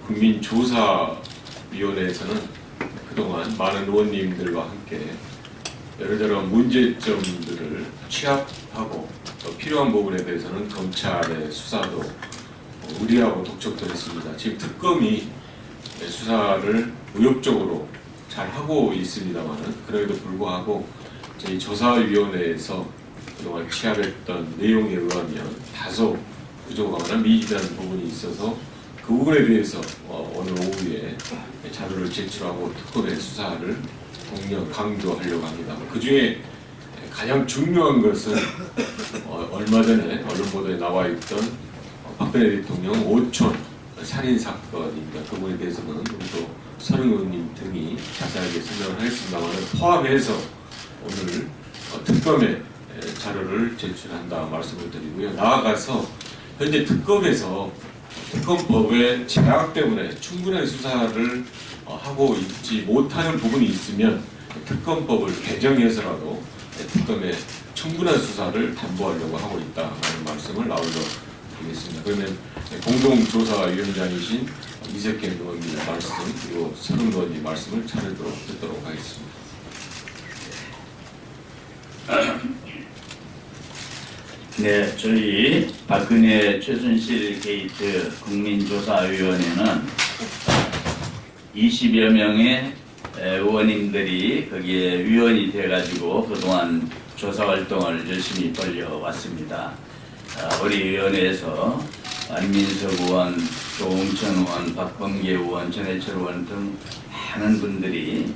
국민조사위원회에서는 그동안 많은 의원님들과 함께 여러저런 문제점들을 취합하고 또 필요한 부분에 대해서는 검찰의 수사도 의뢰하고 독촉도 했습니다. 지금 특검이 수사를 의욕적으로 잘 하고 있습니다만 그럼에도 불구하고 저희 조사위원회에서 그동안 취합했던 내용에 의하면 다소 부족하거나 미진한 부분이 있어서 그 부분에 대해서 오늘 오후에 자료를 제출하고 특검의 수사를 독려 강조하려고 합니다. 그 중에 가장 중요한 것은 얼마 전에 언론 보도에 나와 있던 박근혜 대통령 5촌 살인 사건입니다. 그 부분에 대해서는 우리 또 서른 의원님 등이 자세하게 설명을 하겠습니다만 포함해서 오늘 특검의 자료를 제출한다 말씀을 드리고요. 나아가서 현재 특검에서 특검법의 제약 때문에 충분한 수사를 하고 있지 못하는 부분이 있으면 특검법을 개정해서라도 특검의 충분한 수사를 담보하려고 하고 있다는 말씀을 아울러 드리겠습니다. 그러면 공동조사위원장이신 이석현 의원님 말씀 그리고 서른 의원님 말씀을 차례로 듣도록 하겠습니다. 네, 저희 박근혜 최순실 게이트 국민조사위원회는 20여 명의 의원님들이 거기에 위원이 돼가지고 그동안 조사활동을 열심히 벌여왔습니다. 우리 위원회에서 안민석 의원, 조홍천 의원, 박범계 의원, 전해철 의원 등 많은 분들이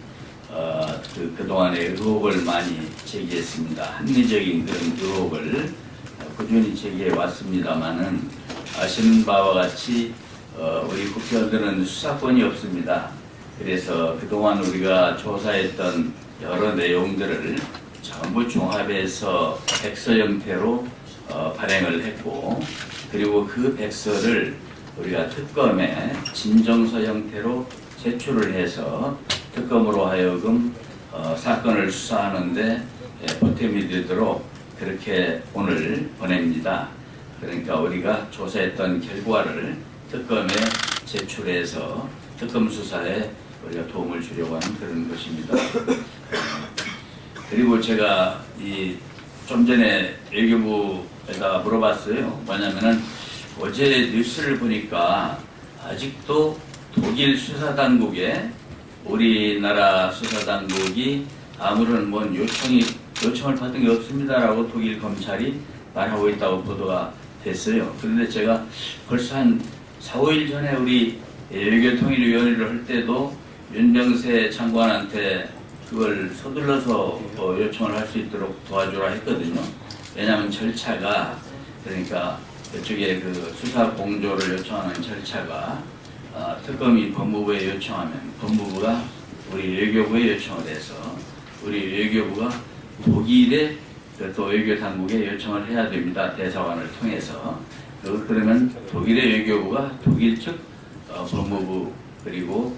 그동안의 의혹을 많이 제기했습니다. 합리적인 그런 의혹을 꾸준히 제기해 왔습니다만은 아시는 바와 같이 우리 국회의원들은 수사권이 없습니다. 그래서 그동안 우리가 조사했던 여러 내용들을 전부 종합해서 백서 형태로 발행을 했고 그리고 그 백서를 우리가 특검에 진정서 형태로 제출을 해서 특검으로 하여금 사건을 수사하는데 보탬이 되도록 그렇게 오늘 보냅니다. 그러니까 우리가 조사했던 결과를 특검에 제출해서 특검 수사에 우리가 도움을 주려고 하는 그런 것입니다. 그리고 제가 좀 전에 외교부에다 물어봤어요. 뭐냐면은 어제 뉴스를 보니까 아직도 독일 수사당국에 우리나라 수사당국이 아무런 요청을 받은 게 없습니다라고 독일 검찰이 말하고 있다고 보도가 됐어요. 그런데 제가 벌써 한 4, 5일 전에 우리 외교통일위원회를 할 때도 윤병세 장관한테 그걸 서둘러서 요청을 할 수 있도록 도와주라 했거든요. 왜냐하면 절차가 그러니까 이쪽에 그 수사 공조를 요청하는 절차가 특검이 법무부에 요청하면 법무부가 우리 외교부에 요청을 해서 우리 외교부가 독일의 또 외교 당국에 요청을 해야 됩니다. 대사관을 통해서. 그러면 독일의 외교부가 독일 측 법무부 그리고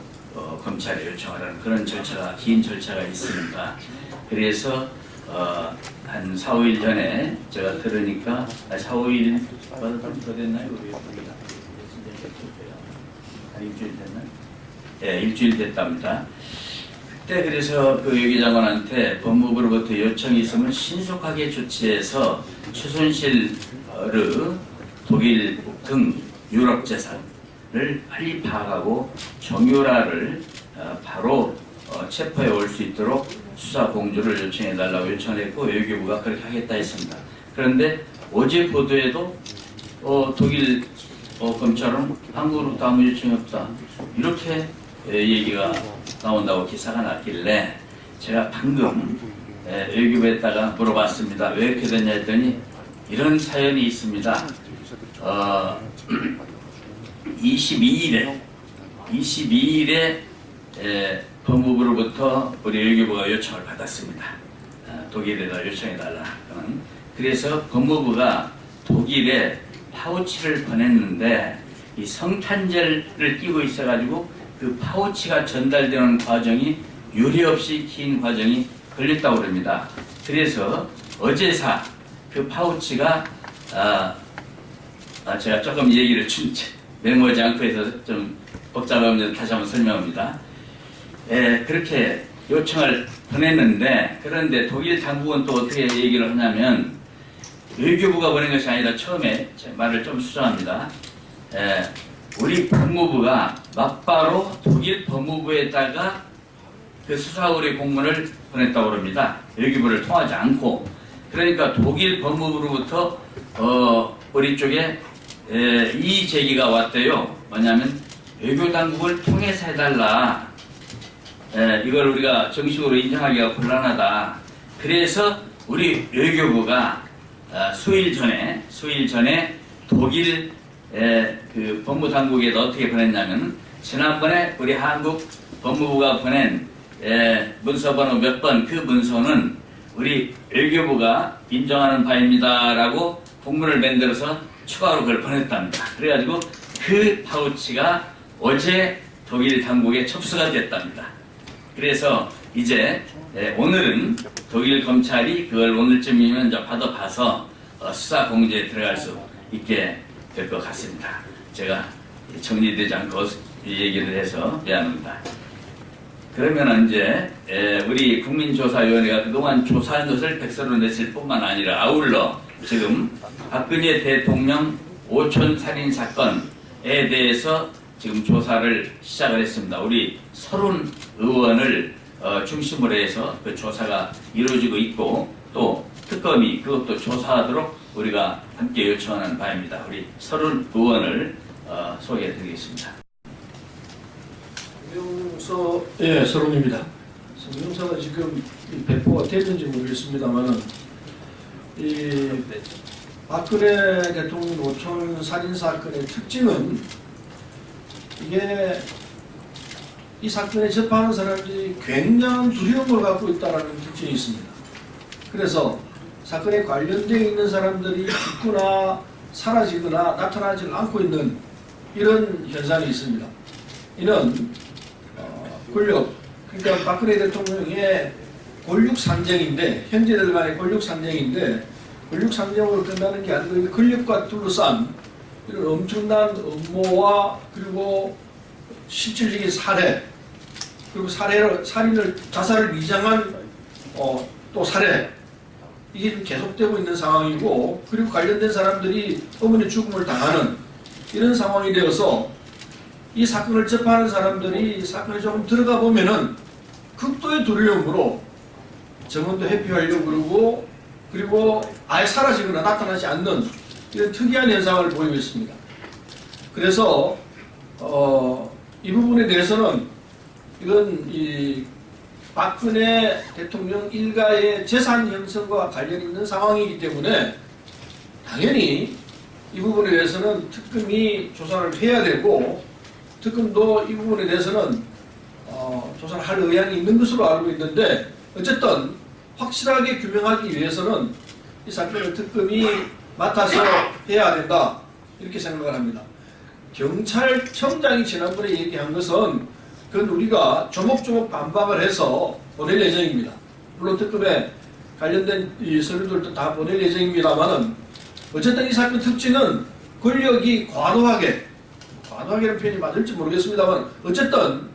검찰에 요청을 하는 그런 절차가 긴 절차가 있습니다. 그래서 한 4, 5일 전에 제가 들으니까 4, 5일 더 됐나요? 한 일주일 됐나요? 네, 일주일 됐답니다. 그때 그래서 그 외교장관한테 법무부로부터 요청이 있으면 신속하게 조치해서 최순실의 독일 등 유럽 재산을 빨리 파악하고 정유라를 바로 체포해 올 수 있도록 수사 공조를 요청해 달라고 요청했고 외교부가 그렇게 하겠다 했습니다. 그런데 어제 보도에도 독일 검찰은 한국으로부터 아무 요청이 없다 이렇게 얘기가 나온다고 기사가 났길래 제가 방금 외교부에다가 물어봤습니다. 왜 이렇게 됐냐 했더니 이런 사연이 있습니다. 22일에 법무부로부터 우리 외교부가 요청을 받았습니다. 독일에다 요청해달라. 그래서 법무부가 독일에 파우치를 보냈는데 이 성탄절을 띄고 있어가지고 그 파우치가 전달되는 과정이 유례없이 긴 과정이 걸렸다고 합니다. 그래서 어제사 그 파우치가 제가 조금 얘기를 메모하지 않고 해서 좀 복잡합니다. 다시 한번 설명합니다. 그렇게 요청을 보냈는데, 그런데 독일 당국은 또 어떻게 얘기를 하냐면, 외교부가 보낸 것이 아니라 처음에 제 말을 좀 수정합니다. 우리 법무부가 맞바로 독일 법무부에다가 그 수사 의뢰 공문을 보냈다고 합니다. 외교부를 통하지 않고. 그러니까 독일 법무부로부터 우리 쪽에 이 제기가 왔대요. 뭐냐면 외교 당국을 통해서 해달라. 이걸 우리가 정식으로 인정하기가 곤란하다. 그래서 우리 외교부가 수일 전에 독일 그 법무 당국에도 어떻게 보냈냐면, 지난번에 우리 한국 법무부가 보낸 문서 번호 몇 번, 그 문서는 우리 외교부가 인정하는 바입니다라고 공문을 만들어서 추가로 그걸 보냈답니다. 그래가지고 그 파우치가 어제 독일 당국에 접수가 됐답니다. 그래서 이제 오늘은 독일 검찰이 그걸 오늘쯤이면 이제 받아봐서 수사 공제에 들어갈 수 있게 될 것 같습니다. 제가 정리되지 않고 이 얘기를 해서 미안합니다. 그러면 이제 우리 국민조사위원회가 그동안 조사한 것을 백서로 냈을 뿐만 아니라 아울러 지금 박근혜 대통령 5촌 살인 사건에 대해서 지금 조사를 시작을 했습니다. 우리 30 의원을 중심으로 해서 그 조사가 이루어지고 있고, 또 특검이 그것도 조사하도록 우리가 함께 요청하는 바입니다. 우리 30 의원을 소개해 드리겠습니다. 성명서, 서론입니다. 성명서가 지금 배포가 됐는지 모르겠습니다만은, 이 박근혜 대통령 노촌 살인 사건의 특징은, 이게 이 사건에 접하는 사람들이 굉장한 두려움을 갖고 있다는 특징이 있습니다. 그래서 사건에 관련되어 있는 사람들이 죽거나 사라지거나 나타나지 않고 있는 이런 현상이 있습니다. 이는 권력, 그러니까 박근혜 대통령의 권력산정인데, 형제들 간의 권력산정인데, 권력산정으로 끝나는 게 아니고 권력과 둘러싼 이런 엄청난 음모와, 그리고 실질적인 살해, 그리고 살인을, 자살을 위장한 또 살해, 이게 좀 계속되고 있는 상황이고, 그리고 관련된 사람들이 어머니 죽음을 당하는 이런 상황이 되어서, 이 사건을 접하는 사람들이 사건에 조금 들어가 보면은 극도의 두려움으로 정원도 회피하려고 그리고 아예 사라지거나 나타나지 않는 이런 특이한 현상을 보이고 있습니다. 그래서 이 부분에 대해서는 이건 이 박근혜 대통령 일가의 재산 형성과 관련 있는 상황이기 때문에 당연히 이 부분에 대해서는 특검이 조사를 해야 되고, 특검도 이 부분에 대해서는 조사를 할 의향이 있는 것으로 알고 있는데, 어쨌든 확실하게 규명하기 위해서는 이 사건을 특검이 맡아서 해야 된다, 이렇게 생각을 합니다. 경찰청장이 지난번에 얘기한 것은 그건 우리가 조목조목 반박을 해서 보낼 예정입니다. 물론 특검에 관련된 이 서류들도 다 보낼 예정입니다만은, 어쨌든 이 사건 특징은 권력이 과도하게는 표현이 맞을지 모르겠습니다만, 어쨌든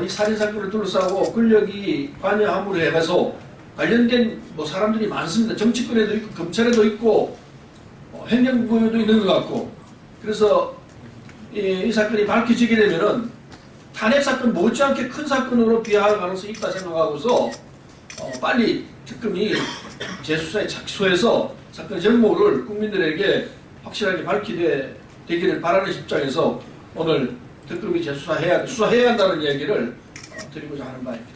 이 살인사건을 둘러싸고 권력이 관여함으로 해서 관련된 사람들이 많습니다. 정치권에도 있고 검찰에도 있고 행정부에도 있는 것 같고, 그래서 이 사건이 밝혀지게 되면은 탄핵사건 못지않게 큰 사건으로 비화할 가능성이 있다 생각하고서 빨리 특검이 재수사에 착수해서 사건의 전모를 국민들에게 확실하게 밝히기를 바라는 입장에서 오늘 특검이 수사해야 한다는 얘기를 드리고자 하는 바입니다.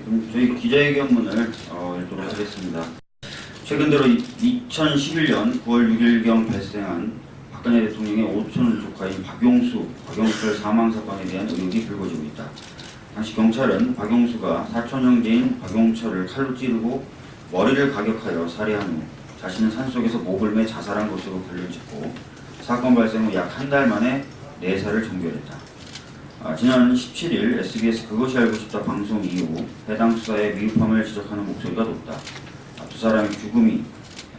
그럼 저희 기자회견문을 읽도록 하겠습니다. 최근 들어 2011년 9월 6일경 발생한 박근혜 대통령의 5촌 조카인 박용수의 사망 사건에 대한 의혹이 불거지고 있다. 당시 경찰은 박용수가 사촌 형제인 박용철을 칼로 찌르고 머리를 가격하여 살해한 후 자신은 산속에서 목을 매 자살한 것으로 결론짓고, 사건 발생 후 약 한 달 만에 4사를 종결했다. 지난 17일 SBS 그것이 알고 싶다 방송 이후 해당 수사의 미흡함을 지적하는 목소리가 높다. 두 사람의 죽음이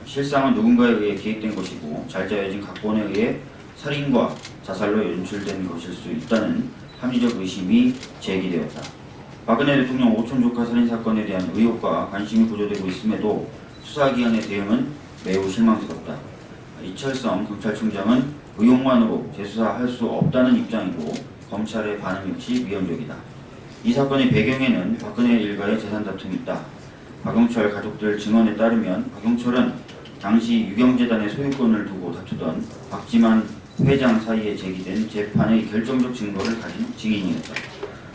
실상은 누군가에 의해 개입된 것이고 잘 짜여진 각본에 의해 살인과 자살로 연출된 것일 수 있다는 합리적 의심이 제기되었다. 박근혜 대통령 오촌 조카 살인 사건에 대한 의혹과 관심이 고조되고 있음에도 수사기관의 대응은 매우 실망스럽다. 이철성 경찰청장은 의혹만으로 재수사할 수 없다는 입장이고 검찰의 반응 역시 위헌적이다. 이 사건의 배경에는 박근혜 일가의 재산 다툼이 있다. 박용철 가족들 증언에 따르면 박용철은 당시 유경재단의 소유권을 두고 다투던 박지만 회장 사이에 제기된 재판의 결정적 증거를 가진 증인이었다.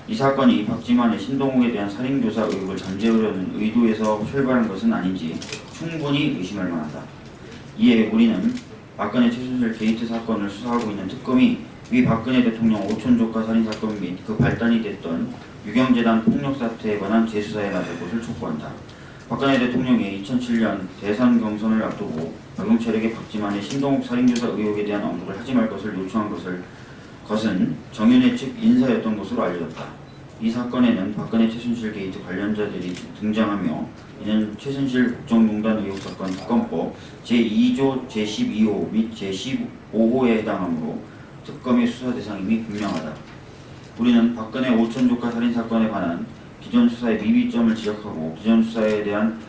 이 사건이 박지만의 신동욱에 대한 살인교사 의혹을 잠재우려는 의도에서 출발한 것은 아닌지 충분히 의심할 만하다. 이에 우리는 박근혜 최순실 게이트 사건을 수사하고 있는 특검이 위 박근혜 대통령 오촌 조카 살인 사건 및 그 발단이 됐던 유경재단 폭력 사태에 관한 재수사에 나설 것을 촉구한다. 박근혜 대통령이 2007년 대선 경선을 앞두고 박용철에게 박지만의 신동욱 살인교사 의혹에 대한 언급을 하지 말 것을 요청한 것은 정윤회 측 인사였던 것으로 알려졌다. 이 사건에는 박근혜 최순실 게이트 관련자들이 등장하며 이는 최순실 국정농단 의혹 사건 특검법 제2조 제12호 및 제15호에 해당하므로 특검의 수사 대상임이 분명하다. 우리는 박근혜 오촌 조카 살인 사건에 관한 기존 수사의 미비점을 지적하고 기존 수사에 대한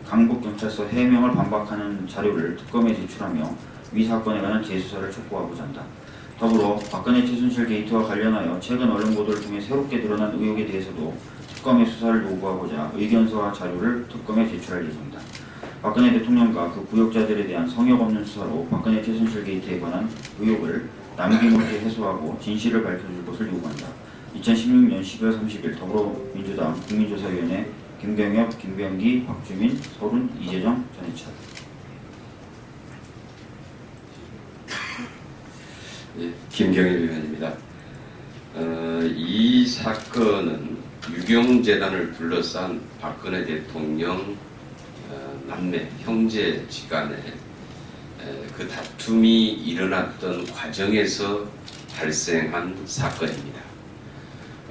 강북경찰서 해명을 반박하는 자료를 특검에 제출하며 위 사건에 관한 재수사를 촉구하고자 한다. 더불어 박근혜 최순실 게이트와 관련하여 최근 언론 보도를 통해 새롭게 드러난 의혹에 대해서도 특검의 수사를 요구하고자 의견서와 자료를 특검에 제출할 예정이다. 박근혜 대통령과 그 부역자들에 대한 성역 없는 수사로 박근혜 최순실 게이트에 관한 의혹을 남김없이 해소하고 진실을 밝혀줄 것을 요구한다. 2016년 12월 30일 더불어민주당 국민조사위원회 김경엽, 김병기, 박주민, 서른, 이재정, 전해철. 네, 김경엽 의원입니다. 이 사건은 유경재단을 둘러싼 박근혜 대통령 남매, 형제지간에 그 다툼이 일어났던 과정에서 발생한 사건입니다.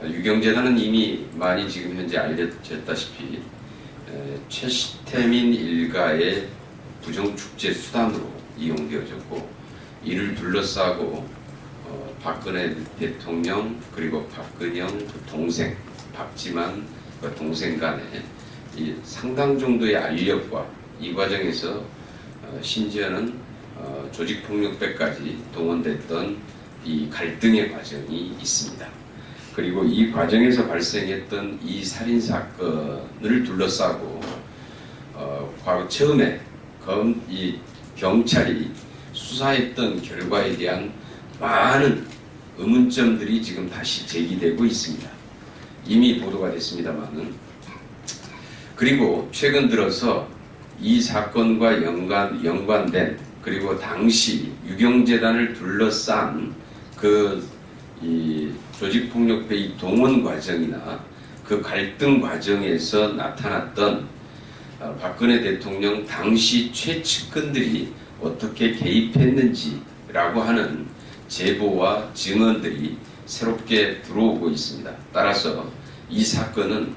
유경재단은 이미 많이 지금 현재 알려졌다시피 최시태민 일가의 부정축제 수단으로 이용되어졌고 이를 둘러싸고 박근혜 대통령 그리고 박근영 그 동생 박지만 그 동생 간에 이 상당 정도의 알력과 이 과정에서 심지어는 조직폭력배까지 동원됐던 이 갈등의 과정이 있습니다. 그리고 이 과정에서 발생했던 이 살인 사건을 둘러싸고 과거 처음에 이 경찰이 수사했던 결과에 대한 많은 의문점들이 지금 다시 제기되고 있습니다. 이미 보도가 됐습니다만은 그리고 최근 들어서 이 사건과 연관된 그리고 당시 유경재단을 둘러싼 이 조직폭력배의 동원 과정이나 그 갈등 과정에서 나타났던 박근혜 대통령 당시 최측근들이 어떻게 개입했는지라고 하는 제보와 증언들이 새롭게 들어오고 있습니다. 따라서 이 사건은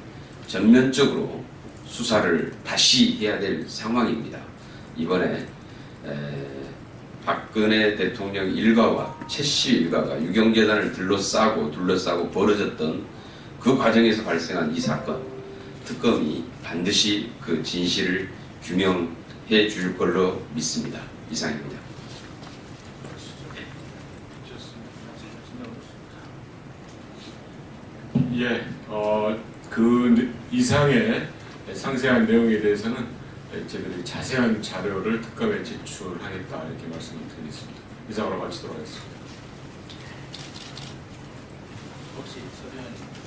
전면적으로 수사를 다시 해야 될 상황입니다. 이번에 박근혜 대통령 일가와 최씨 일가가 유경재단을 둘러싸고 벌어졌던 그 과정에서 발생한 이 사건, 특검이 반드시 그 진실을 규명해 줄 걸로 믿습니다. 이상입니다. 예, 그 이상의 상세한 내용에 대해서는 저희들이 자세한 자료를 특검에 제출하겠다 이렇게 말씀을 드리겠습니다. 이상으로 마치도록 하겠습니다. 혹시 서류는